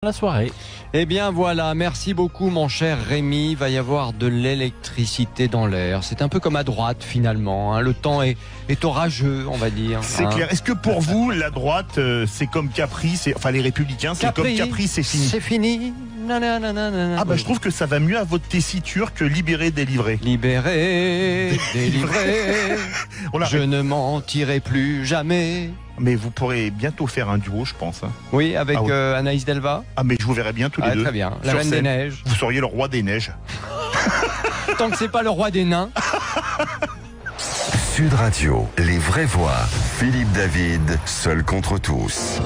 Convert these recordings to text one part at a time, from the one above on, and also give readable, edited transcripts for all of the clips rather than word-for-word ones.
La soirée. Eh bien voilà, merci beaucoup mon cher Rémi. Il va y avoir de l'électricité dans l'air. C'est un peu comme à droite finalement. Le temps est orageux, on va dire. C'est clair. Est-ce que pour vous, la droite, c'est comme Capri, enfin les Républicains, c'est comme Capri, c'est fini? C'est fini. Ah bah je trouve que ça va mieux à votre tessiture que libérer, délivrer. Libéré, délivré. Je ne mentirai plus jamais. Mais vous pourrez bientôt faire un duo, je pense. Oui, avec Anaïs Delva. Ah mais je vous verrai bien tous les deux. Très bien. La Reine des Neiges. Vous seriez le roi des neiges. Tant que c'est pas le roi des nains. Sud Radio, les vraies voix. Philippe David, seul contre tous.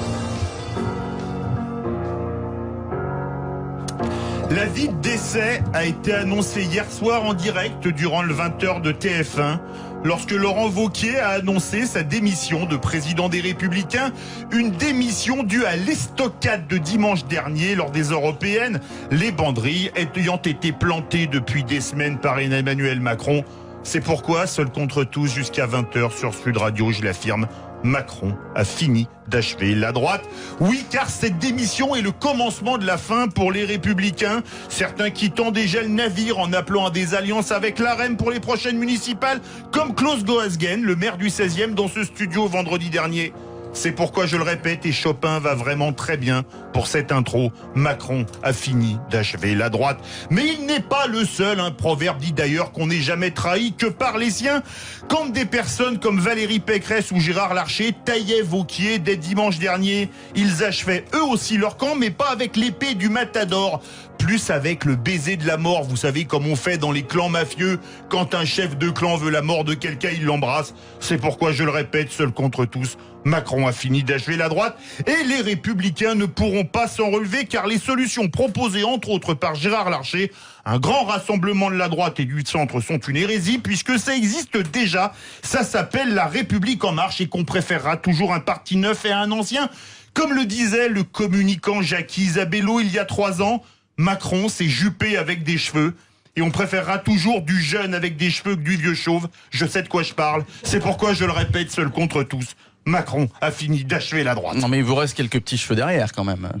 L'avis de décès a été annoncé hier soir en direct durant le 20h de TF1 lorsque Laurent Wauquiez a annoncé sa démission de président des Républicains, une démission due à l'estocade de dimanche dernier lors des européennes, les banderilles ayant été plantées depuis des semaines par Emmanuel Macron. C'est pourquoi, seul contre tous jusqu'à 20h sur Sud Radio, je l'affirme, Macron a fini d'achever la droite. Oui, car cette démission est le commencement de la fin pour les Républicains. Certains quittant déjà le navire en appelant à des alliances avec l'AREM pour les prochaines municipales, comme Klaus Goasgen, le maire du 16e, dans ce studio vendredi dernier. C'est pourquoi je le répète, et Chopin va vraiment très bien pour cette intro. Macron a fini d'achever la droite. Mais il n'est pas le seul. Un proverbe dit d'ailleurs qu'on n'est jamais trahi que par les siens. Quand des personnes comme Valérie Pécresse ou Gérard Larcher taillaient Wauquiez dès dimanche dernier, ils achevaient eux aussi leur camp, mais pas avec l'épée du matador. Plus avec le baiser de la mort. Vous savez comme on fait dans les clans mafieux. Quand un chef de clan veut la mort de quelqu'un, il l'embrasse. C'est pourquoi je le répète, seul contre tous, Macron a fini d'achever la droite et les Républicains ne pourront pas s'en relever car les solutions proposées entre autres par Gérard Larcher, un grand rassemblement de la droite et du centre, sont une hérésie puisque ça existe déjà. Ça s'appelle la République en marche et qu'on préférera toujours un parti neuf et un ancien. Comme le disait le communicant Jacques Isabello il y a 3 ans, Macron c'est Juppé avec des cheveux. Et on préférera toujours du jeune avec des cheveux que du vieux chauve. Je sais de quoi je parle. C'est pourquoi je le répète, seul contre tous, Macron a fini d'achever la droite. Non mais il vous reste quelques petits cheveux derrière quand même.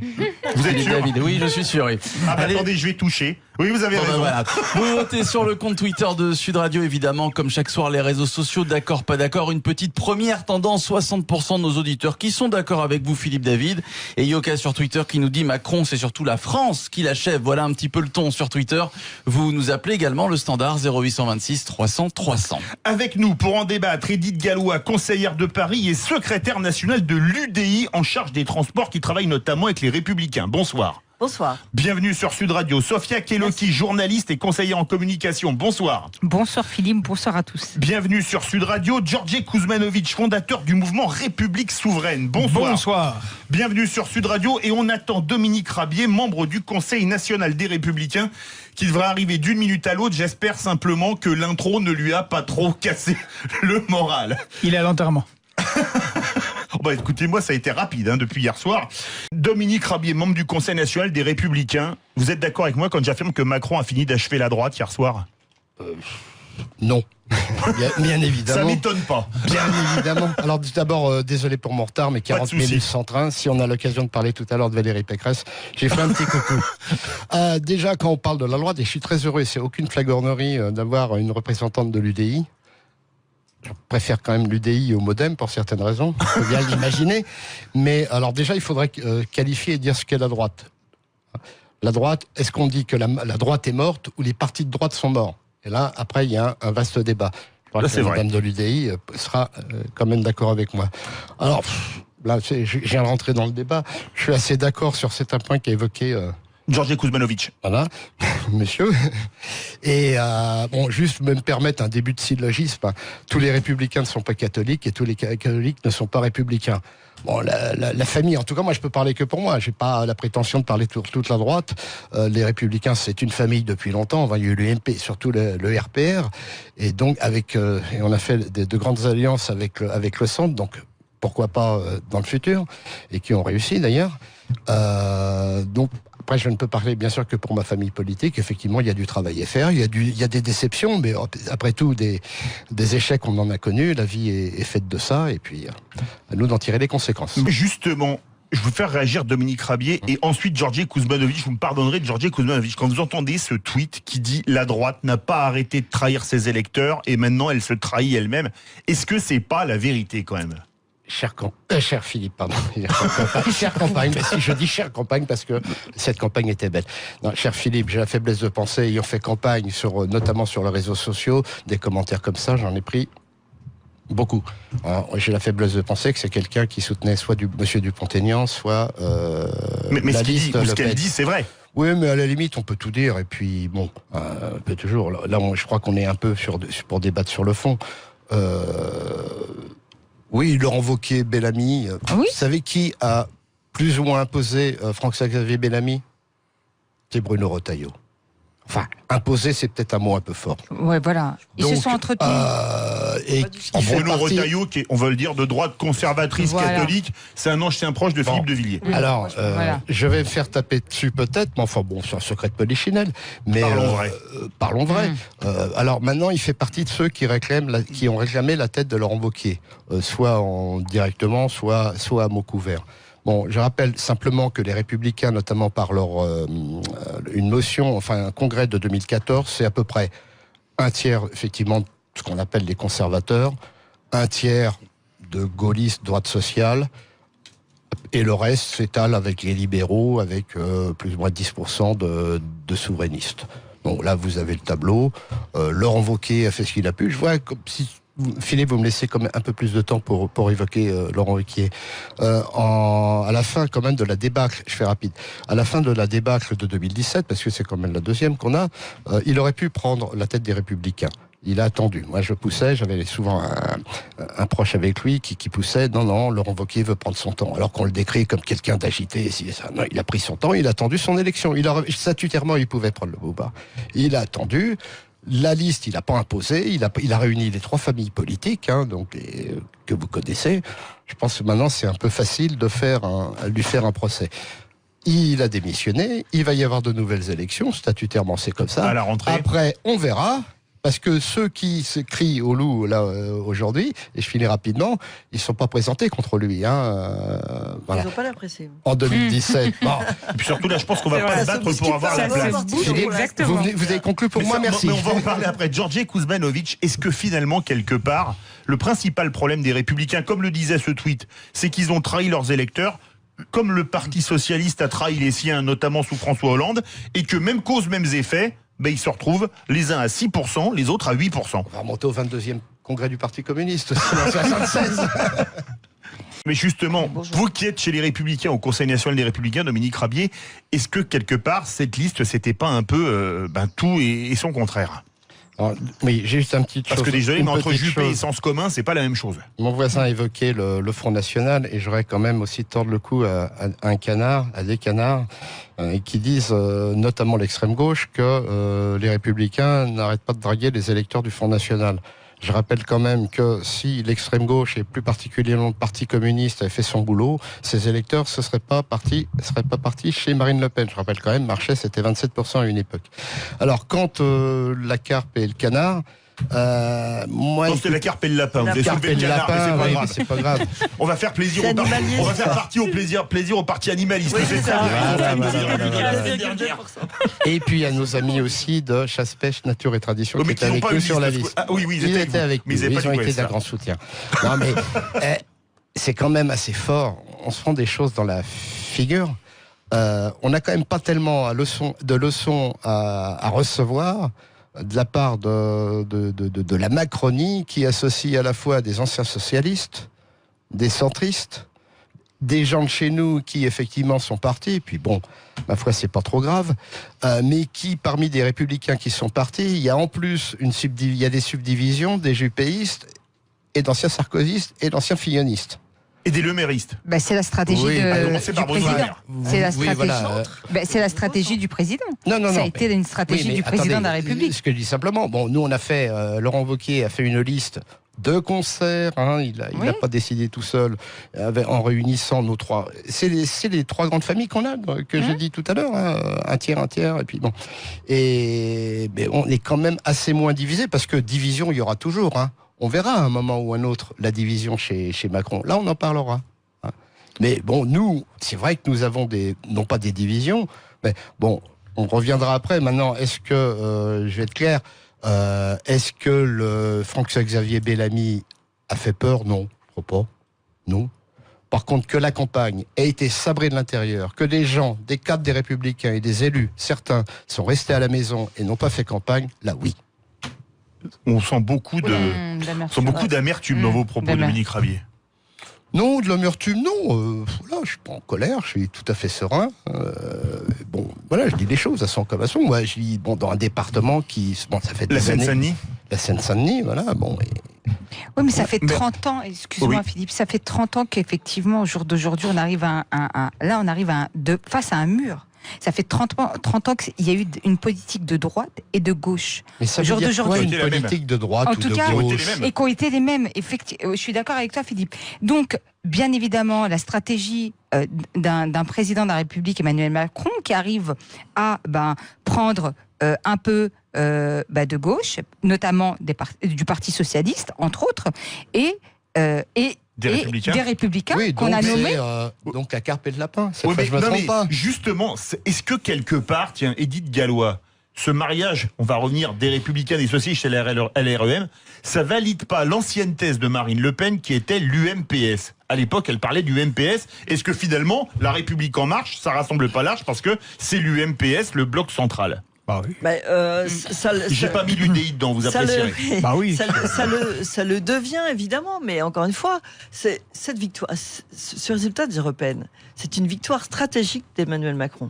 Vous êtes sûr? David, oui, je suis sûr. Oui. Ah bah attendez, je vais toucher. Oui, vous avez raison. Voilà. Vous votez sur le compte Twitter de Sud Radio, évidemment, comme chaque soir, les réseaux sociaux, d'accord, pas d'accord. Une petite première tendance, 60% de nos auditeurs qui sont d'accord avec vous, Philippe David. Et Yoka sur Twitter qui nous dit Macron, c'est surtout la France qui l'achève. Voilà un petit peu le ton sur Twitter. Vous nous appelez également le standard 0826 300 300. Avec nous pour en débattre, Edith Gallois, conseillère de Paris et secrétaire nationale de l'UDI en charge des transports qui travaille notamment avec les Républicains. Bonsoir. Bonsoir. Bienvenue sur Sud Radio. Sophia Keloki, journaliste et conseillère en communication. Bonsoir. Bonsoir Philippe, bonsoir à tous. Bienvenue sur Sud Radio. Georgi Kuzmanovic, fondateur du mouvement République Souveraine. Bonsoir. Bonsoir. Bienvenue sur Sud Radio et on attend Dominique Rabier, membre du Conseil national des Républicains, qui devrait arriver d'une minute à l'autre. J'espère simplement que l'intro ne lui a pas trop cassé le moral. Il est à l'enterrement. Bah, écoutez-moi, ça a été rapide depuis hier soir. Dominique Rabier, membre du Conseil national des Républicains. Vous êtes d'accord avec moi quand j'affirme que Macron a fini d'achever la droite hier soir? Non. Bien évidemment. Ça m'étonne pas. Bien évidemment. Alors d'abord, désolé pour mon retard, mais 40 minutes sans train. Si on a l'occasion de parler tout à l'heure de Valérie Pécresse, j'ai fait un petit coucou. Déjà, quand on parle de la droite, et je suis très heureux, et c'est aucune flagornerie d'avoir une représentante de l'UDI. Je préfère quand même l'UDI au MoDem pour certaines raisons, il faut bien l'imaginer. Mais alors déjà, il faudrait qualifier et dire ce qu'est la droite. La droite, est-ce qu'on dit que la droite est morte ou les partis de droite sont morts? Et là, après, il y a un vaste débat. Je crois que Madame de l'UDI sera quand même d'accord avec moi. Alors, là, je viens de rentrer dans le débat. Je suis assez d'accord sur certains points qu'a évoqué... Georgi Kuzmanovic. Voilà, monsieur. Et bon, juste me permettre un début de syllogisme. Tous les républicains ne sont pas catholiques et tous les catholiques ne sont pas républicains. Bon, la famille, en tout cas, moi, je peux parler que pour moi. J'ai pas la prétention de parler pour toute la droite. Les républicains, c'est une famille depuis longtemps. Enfin, il y a eu l'UMP, surtout le RPR. Et donc, et on a fait de grandes alliances avec le centre. Donc, pourquoi pas dans le futur, et qui ont réussi d'ailleurs. Donc, après, je ne peux parler bien sûr que pour ma famille politique. Effectivement, il y a du travail à faire, il y a des déceptions, mais après tout, des échecs, on en a connu. La vie est faite de ça, et puis à nous d'en tirer les conséquences. Justement, Je veux faire réagir Dominique Rabier et ensuite Georgi Kuzmanovic. Vous me pardonnerez de Georgi Kuzmanovic. Quand vous entendez ce tweet qui dit « La droite n'a pas arrêté de trahir ses électeurs et maintenant elle se trahit elle-même », est-ce que c'est pas la vérité quand même ? Cher Philippe, pardon. Chère campagne, mais si je dis chère campagne parce que cette campagne était belle. Non, cher Philippe, j'ai la faiblesse de penser, ayant fait campagne notamment sur les réseaux sociaux, des commentaires comme ça, j'en ai pris beaucoup. Alors, j'ai la faiblesse de penser que c'est quelqu'un qui soutenait soit Monsieur Dupont-Aignan, soit mais la ce liste ce Le qu'elle Pen. dit, c'est vrai. Oui, mais à la limite, on peut tout dire. Et puis, bon, on peut toujours. Là, je crois qu'on est un peu pour débattre sur le fond. Oui, Laurent Wauquiez, Bellamy. Oui. Vous savez qui a plus ou moins imposé François-Xavier Bellamy ? C'est Bruno Retailleau. Enfin, imposer, c'est peut-être un mot un peu fort. Ouais, voilà. Ils se sont entretenus. Bruno Retailleau, qui est, on va le dire, de droite conservatrice catholique, c'est un ancien proche de Philippe de Villiers. Alors, je vais me faire taper dessus peut-être, mais enfin bon, c'est un secret de polichinelle. Mais parlons vrai. Alors maintenant, il fait partie de ceux qui ont réclamé la tête de Laurent Wauquiez, soit directement, soit à mots couverts. Bon, je rappelle simplement que les Républicains, notamment par une motion, enfin un congrès de 2014, c'est à peu près un tiers, effectivement, de ce qu'on appelle les conservateurs, un tiers de gaullistes, droite sociale, et le reste s'étale avec les libéraux, avec plus ou moins 10% de souverainistes. Bon, là, vous avez le tableau. Laurent Wauquiez a fait ce qu'il a pu. Je vois comme si... Philippe, vous me laissez quand même un peu plus de temps pour évoquer Laurent Wauquiez. À la fin quand même de la débâcle, je fais rapide, à la fin de la débâcle de 2017, parce que c'est quand même la deuxième qu'on a, il aurait pu prendre la tête des Républicains. Il a attendu. Moi, je poussais, j'avais souvent un proche avec lui qui poussait. Non, Laurent Wauquiez veut prendre son temps. Alors qu'on le décrit comme quelqu'un d'agité. Non, il a pris son temps, il a attendu son élection. Statutairement, il pouvait prendre le pouvoir. Il a attendu. La liste, il n'a pas imposé, il a réuni les trois familles politiques, que vous connaissez. Je pense que maintenant, c'est un peu facile de lui faire un procès. Il a démissionné, il va y avoir de nouvelles élections, statutairement c'est comme ça. À la rentrée. Après, on verra. Parce que ceux qui se crient au loup là aujourd'hui, et je finis rapidement, ils ne sont pas présentés contre lui. Voilà. Ils n'ont pas l'apprécié. En 2017. Bon. Et puis surtout là, je pense qu'on va pas se battre pour avoir la place. Exactement. Vous avez conclu pour moi, merci. Mais on va en parler après. Georgi Kuzmanovic, est-ce que finalement, quelque part, le principal problème des Républicains, comme le disait ce tweet, c'est qu'ils ont trahi leurs électeurs, comme le Parti Socialiste a trahi les siens, notamment sous François Hollande, et que même cause, mêmes effets, ils se retrouvent les uns à 6%, les autres à 8%. On va remonter au 22e congrès du Parti communiste, c'est en 76. Mais justement, vous qui êtes chez les Républicains, au Conseil national des Républicains, Dominique Rabier, est-ce que quelque part, cette liste, c'était pas un peu tout et son contraire ? Alors, oui, j'ai juste un petit chose. Parce que désolé, mais entre Juppé et Sens commun, c'est pas la même chose. Mon voisin a évoqué le Front National, et j'aurais quand même aussi tordre le cou à des canards, qui disent, notamment l'extrême gauche, que les Républicains n'arrêtent pas de draguer les électeurs du Front National. Je rappelle quand même que si l'extrême gauche, et plus particulièrement le Parti communiste, avait fait son boulot, ces électeurs ne seraient pas partis chez Marine Le Pen. Je rappelle quand même, Marchais, c'était 27% à une époque. Alors, quand la carpe et le canard... non, c'était la carpe et le lapin. Vous avez soulevé le canard, mais c'est pas grave. On va faire plaisir on va faire partie au plaisir au parti animaliste. Oui, c'est ça. Et puis il y a nos amis aussi de Chasse, Pêche, Nature et Tradition qui étaient avec nous sur la liste. Oui, ils étaient avec nous. Ils ont été d'un grand soutien. Non mais c'est quand même assez fort. On se prend des choses dans la figure. On n'a quand même pas tellement de leçons à recevoir de la part de la Macronie, qui associe à la fois des anciens socialistes, des centristes, des gens de chez nous qui effectivement sont partis, et puis bon, ma foi c'est pas trop grave, mais qui parmi des républicains qui sont partis, il y a en plus il y a des subdivisions, des juppéistes, et d'anciens sarkozystes, et d'anciens fillonistes. Et des leméristes. C'est la stratégie du président. C'est la stratégie du président. Non, ça a été une stratégie du président de la République. Ce que je dis simplement, nous on a fait, Laurent Wauquiez a fait une liste de concert, il n'a pas décidé tout seul, en réunissant nos trois. C'est les trois grandes familles qu'on a, que j'ai dit tout à l'heure, un tiers, et puis bon. Mais on est quand même assez moins divisé, parce que division il y aura toujours. On verra à un moment ou un autre la division chez Macron. Là, on en parlera. Mais bon, nous, c'est vrai que nous avons non pas des divisions, mais bon, on reviendra après. Maintenant, est-ce que, je vais être clair, est-ce que le François-Xavier Bellamy a fait peur? Non, je crois pas. Non. Par contre, que la campagne ait été sabrée de l'intérieur, que des gens, des cadres des Républicains et des élus, certains, sont restés à la maison et n'ont pas fait campagne, là oui. On sent beaucoup d'amertume dans vos propos, Dominique Ravier. Non, de l'amertume, non. Voilà, je suis pas en colère, je suis tout à fait serein. Bon, voilà, je dis les choses à son comme à son. Moi, je vis dans un département qui, bon, ça fait des années. La Seine-Saint-Denis, voilà, bon. Oui, mais ça fait 30 ans, excuse-moi Philippe, ça fait 30 ans qu'effectivement, au jour d'aujourd'hui, on arrive face à un mur. Ça fait 30 ans qu'il y a eu une politique de droite et de gauche. Mais ça veut dire quoi, une politique de droite ou de gauche? Et qui ont été les mêmes. Effectivement, je suis d'accord avec toi, Philippe. Donc, bien évidemment, la stratégie d'un président de la République, Emmanuel Macron, qui arrive à prendre un peu de gauche, notamment du Parti socialiste, entre autres, et des Républicains oui, qu'on a nommés. Donc à carpe et de lapin, je me trompe pas. Justement, est-ce que quelque part, tiens, Edith Gallois, ce mariage, on va revenir des Républicains, des socialistes chez LREM, ça valide pas l'ancienne thèse de Marine Le Pen qui était l'UMPS. À l'époque, elle parlait du MPS. Est-ce que finalement, la République en marche, ça rassemble pas large parce que c'est l'UMPS, le bloc central? Bah oui. J'ai pas mis l'UDI dedans, vous apprécierez. Bah oui. Ça le devient évidemment, mais encore une fois, cette victoire, ce résultat des européennes, c'est une victoire stratégique d'Emmanuel Macron.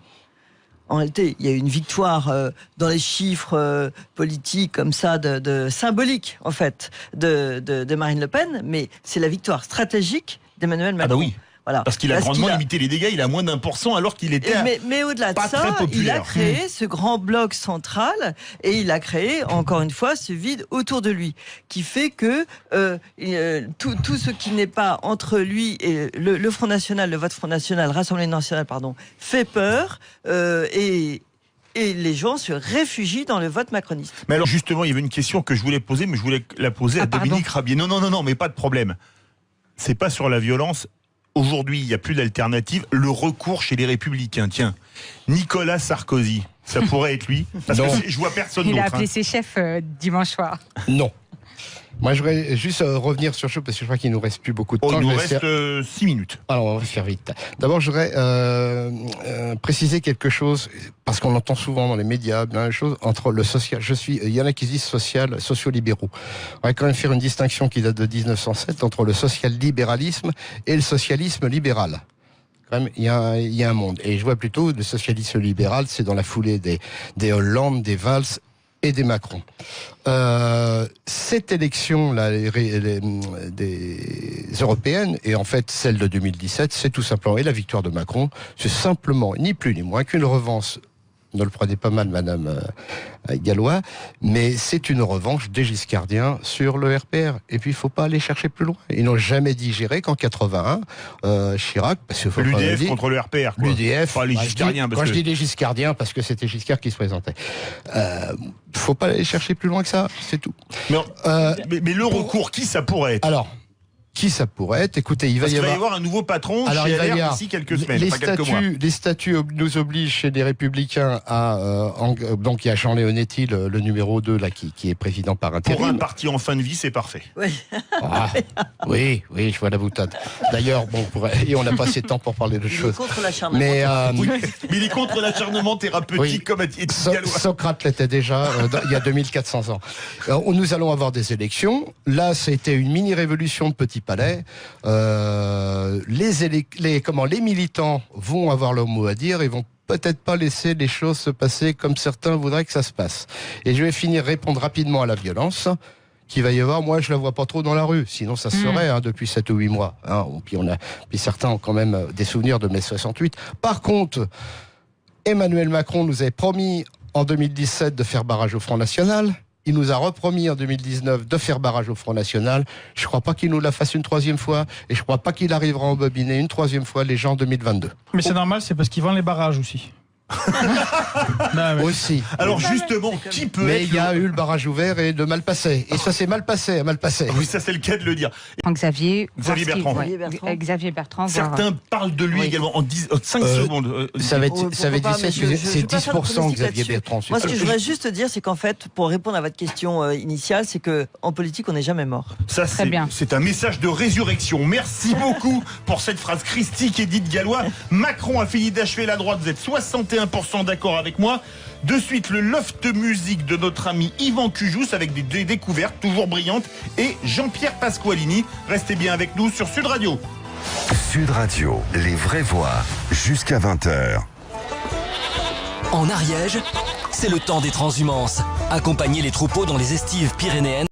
En réalité, il y a eu une victoire dans les chiffres politiques comme ça, symbolique en fait, de Marine Le Pen, mais c'est la victoire stratégique d'Emmanuel Macron. Ah bah oui. Voilà. Parce qu'il a grandement limité les dégâts, il a moins d'1% alors qu'il était mais au-delà de ça, il a créé ce grand bloc central et il a créé, encore une fois, ce vide autour de lui qui fait que tout ce qui n'est pas entre lui et le Front National, le vote Front National, Rassemblement National, fait peur et les gens se réfugient dans le vote macroniste. Mais alors justement, il y avait une question que je voulais poser, mais je voulais la poser à Dominique Ravier. Non, mais pas de problème. C'est pas sur la violence. Aujourd'hui, il n'y a plus d'alternative. Le recours chez les Républicains. Tiens, Nicolas Sarkozy, ça pourrait être lui. Parce que je vois personne d'autre. Il a appelé ses chefs dimanche soir. Non. Moi, je voudrais juste revenir sur chose parce que je crois qu'il nous reste plus beaucoup de temps. Il nous reste 6 minutes. Alors, on va faire vite. D'abord, je voudrais préciser quelque chose parce qu'on entend souvent dans les médias une chose entre le social. Il y en a qui disent sociolibéraux. On va quand même faire une distinction qui date de 1907 entre le social-libéralisme et le socialisme libéral. Quand même, il y a un monde. Et je vois plutôt le socialisme libéral, c'est dans la foulée des Hollande, des Valls et des Macron. Cette élection-là, des européennes, et en fait celle de 2017, c'est tout simplement, et la victoire de Macron, c'est simplement, ni plus ni moins qu'une revanche. Ne le prenez pas mal, Madame Gallois, mais c'est une revanche des Giscardiens sur le RPR. Et puis, il ne faut pas aller chercher plus loin. Ils n'ont jamais digéré qu'en 81, Chirac, parce qu'il faut l'UDF contre le RPR, quoi. L'UDF, les Giscardiens. Je dis les Giscardiens, parce que c'était Giscard qui se présentait. Faut pas aller chercher plus loin que ça, c'est tout. Mais le recours, qui ça pourrait être? Alors, qui ça pourrait être? Écoutez, il va y avoir un nouveau patron chez LR d'ici quelques semaines, quelques mois. Les statuts nous obligent chez les Républicains donc il y a Jean Leonetti, le numéro 2 là, qui est président par intérim. Pour un parti en fin de vie, c'est parfait. Oui, je vois la boutade. D'ailleurs, et on n'a pas assez de temps pour parler de choses. Contre l'acharnement. Mais il est contre l'acharnement thérapeutique comme Edith Gallois. Socrate l'était déjà il y a 2400 ans. Alors, nous allons avoir des élections. Là, c'était une mini-révolution de Petit Palais. Les militants vont avoir leur mot à dire et vont peut-être pas laisser les choses se passer comme certains voudraient que ça se passe. Et je vais répondre rapidement à la violence qu'il va y avoir. Moi, je la vois pas trop dans la rue. Sinon, ça se serait depuis 7 ou 8 mois. Puis certains ont quand même des souvenirs de mai 68. Par contre, Emmanuel Macron nous avait promis en 2017 de faire barrage au Front National. Il nous a repromis en 2019 de faire barrage au Front National. Je ne crois pas qu'il nous la fasse une troisième fois et je ne crois pas qu'il arrivera à embobiner une troisième fois les gens en 2022. Mais c'est normal, c'est parce qu'ils vendent les barrages aussi. Aussi. Alors justement, qui peut Mais être il y a eu le barrage ouvert et de mal passé. Et ça, c'est mal passé, mal passé. Oui, ça c'est le cas de le dire. Xavier Bertrand. Xavier Bertrand. Certains parlent de lui Oui. également en 5 secondes. Ça va être, Pourquoi ça va être pas, 17, mais je c'est vais pas faire de 10% pronostic Xavier là-dessus. Bertrand. Moi, ce que je voudrais juste dire, c'est qu'en fait, pour répondre à votre question initiale, c'est que en politique, on n'est jamais mort. Ça, Très bien. c'est un message de résurrection. Merci beaucoup pour cette phrase christique Edith Gallois. Macron a fini d'achever la droite. Vous êtes 61% d'accord avec moi. De suite, le loft musique de notre ami Yvan Cujous avec des découvertes toujours brillantes et Jean-Pierre Pasqualini. Restez bien avec nous sur Sud Radio. Sud Radio, les vraies voix, jusqu'à 20h. En Ariège, c'est le temps des transhumances. Accompagner les troupeaux dans les estives pyrénéennes.